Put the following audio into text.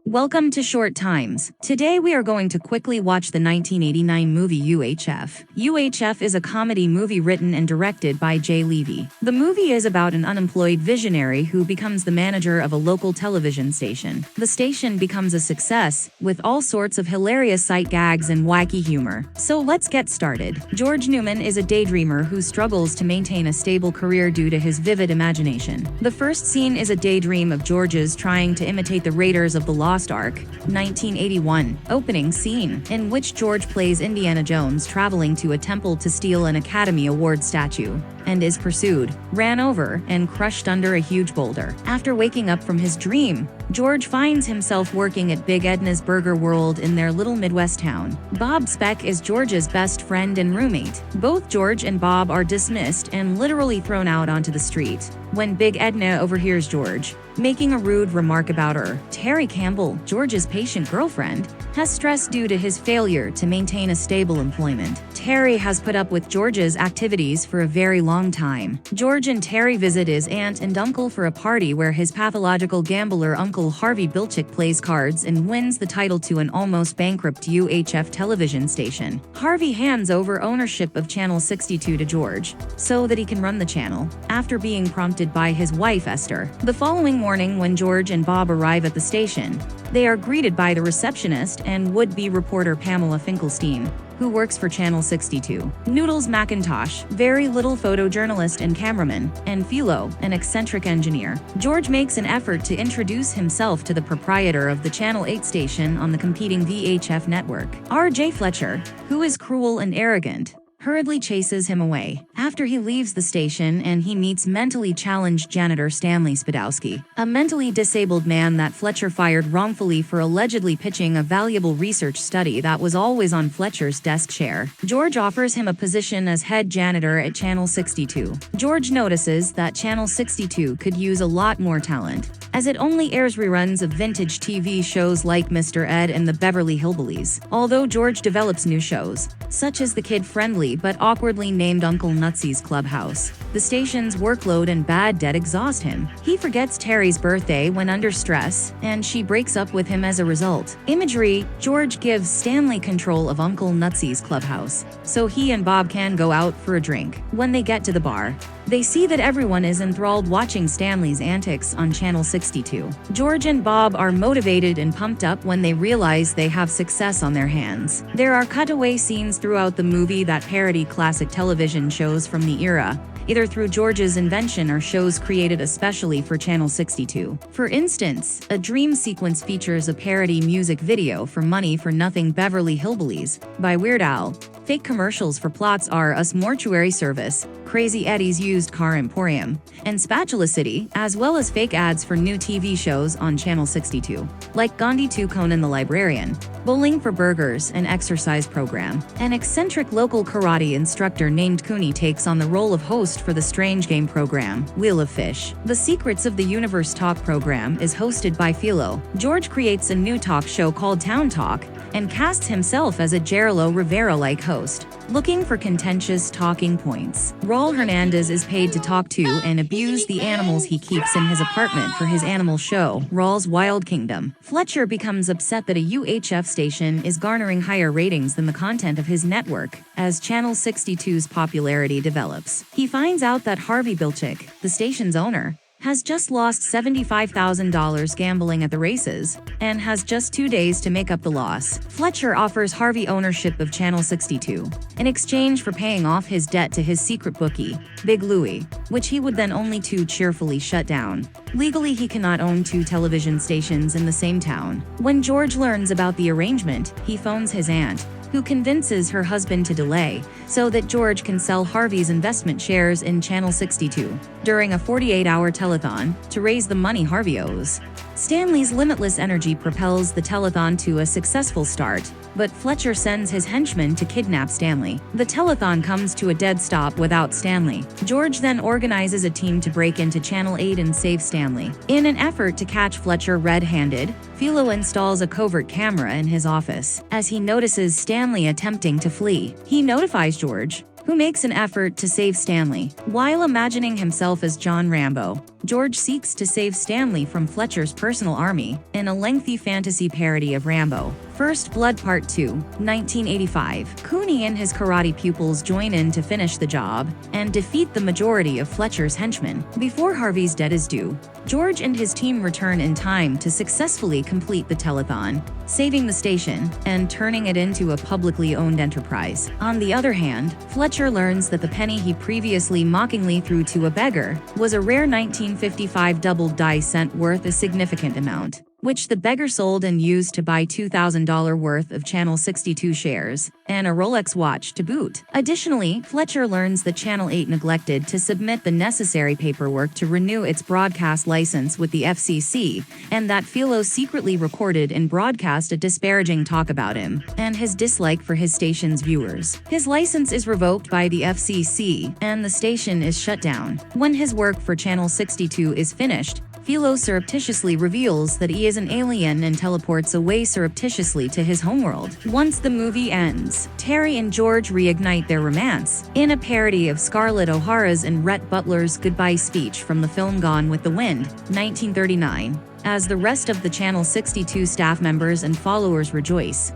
Welcome to Short Times. Today we are going to quickly watch the 1989 movie UHF. UHF is a comedy movie written and directed by Jay Levy. The movie is about an unemployed visionary who becomes the manager of a local television station. The station becomes a success, with all sorts of hilarious sight gags and wacky humor. So let's get started. George Newman is a daydreamer who struggles to maintain a stable career due to his vivid imagination. The first scene is a daydream of George's trying to imitate the Raiders of the Lost Ark, 1981, opening scene, in which George plays Indiana Jones traveling to a temple to steal an Academy Award statue, and is pursued, ran over, and crushed under a huge boulder. After waking up from his dream, George finds himself working at Big Edna's Burger World in their little Midwest town. Bob Speck is George's best friend and roommate. Both George and Bob are dismissed and literally thrown out onto the street when Big Edna overhears George making a rude remark about her. Terry Campbell, George's patient girlfriend, has stress due to his failure to maintain a stable employment. Terry has put up with George's activities for a very long time. George and Terry visit his aunt and uncle for a party where his pathological gambler uncle Harvey Bilchik plays cards and wins the title to an almost bankrupt UHF television station. Harvey hands over ownership of Channel 62 to George so that he can run the channel, after being prompted by his wife Esther. The following morning, when George and Bob arrive at the station, they are greeted by the receptionist and would-be reporter Pamela Finkelstein, who works for Channel 62. Noodles McIntosh, very little photojournalist and cameraman, and Philo, an eccentric engineer. George makes an effort to introduce himself to the proprietor of the Channel 8 station on the competing VHF network. R.J. Fletcher, who is cruel and arrogant, hurriedly chases him away after he leaves the station, and he meets mentally challenged janitor Stanley Spadowski, a mentally disabled man that Fletcher fired wrongfully for allegedly pitching a valuable research study that was always on Fletcher's desk chair. George offers him a position as head janitor at Channel 62. George notices that Channel 62 could use a lot more talent, as it only airs reruns of vintage TV shows like Mr. Ed and the Beverly Hillbillies. Although George develops new shows, such as the kid-friendly but awkwardly named Uncle Nutsy's Clubhouse, the station's workload and bad debt exhaust him. He forgets Terry's birthday when under stress, and she breaks up with him as a result. Imagery: George gives Stanley control of Uncle Nutsy's Clubhouse, so he and Bob can go out for a drink. When they get to the bar, they see that everyone is enthralled watching Stanley's antics on Channel 62. George and Bob are motivated and pumped up when they realize they have success on their hands. There are cutaway scenes throughout the movie that parody classic television shows from the era, either through George's invention or shows created especially for Channel 62. For instance, a dream sequence features a parody music video for Money for Nothing Beverly Hillbillies by Weird Al. Fake commercials for plots are Us Mortuary Service, Crazy Eddie's Used Car Emporium, and Spatula City, as well as fake ads for new TV shows on Channel 62, like Gandhi 2 Conan the Librarian, Bowling for Burgers, and Exercise Program. An eccentric local karate instructor named Cooney takes on the role of host for the strange game program, Wheel of Fish. The Secrets of the Universe talk program is hosted by Philo. George creates a new talk show called Town Talk, and casts himself as a Geraldo Rivera-like host, looking for contentious talking points. Raul Hernandez is paid to talk to and abuse the animals he keeps in his apartment for his animal show, Raul's Wild Kingdom. Fletcher becomes upset that a UHF station is garnering higher ratings than the content of his network as Channel 62's popularity develops. He finds out that Harvey Bilchik, the station's owner, has just lost $75,000 gambling at the races, and has just 2 days to make up the loss. Fletcher offers Harvey ownership of Channel 62, in exchange for paying off his debt to his secret bookie, Big Louie, which he would then only too cheerfully shut down. Legally, he cannot own 2 television stations in the same town. When George learns about the arrangement, he phones his aunt, who convinces her husband to delay so that George can sell Harvey's investment shares in Channel 62 during a 48-hour telethon to raise the money Harvey owes. Stanley's limitless energy propels the telethon to a successful start, but Fletcher sends his henchmen to kidnap Stanley. The telethon comes to a dead stop without Stanley. George then organizes a team to break into Channel 8 and save Stanley. In an effort to catch Fletcher red-handed, Philo installs a covert camera in his office. As he notices Stanley attempting to flee, he notifies George, who makes an effort to save Stanley. While imagining himself as John Rambo, George seeks to save Stanley from Fletcher's personal army in a lengthy fantasy parody of Rambo. First Blood Part 2, 1985. Cooney and his karate pupils join in to finish the job and defeat the majority of Fletcher's henchmen before Harvey's debt is due. George and his team return in time to successfully complete the telethon, saving the station and turning it into a publicly owned enterprise. On the other hand, Fletcher learns that the penny he previously mockingly threw to a beggar was a rare 1955 double die cent worth a significant amount, which the beggar sold and used to buy $2,000 worth of Channel 62 shares, and a Rolex watch to boot. Additionally, Fletcher learns that Channel 8 neglected to submit the necessary paperwork to renew its broadcast license with the FCC, and that Philo secretly recorded and broadcast a disparaging talk about him and his dislike for his station's viewers. His license is revoked by the FCC, and the station is shut down. When his work for Channel 62 is finished, Philo surreptitiously reveals that he is an alien and teleports away surreptitiously to his homeworld. Once the movie ends, Terry and George reignite their romance in a parody of Scarlett O'Hara's and Rhett Butler's goodbye speech from the film Gone with the Wind, 1939. As the rest of the Channel 62 staff members and followers rejoice,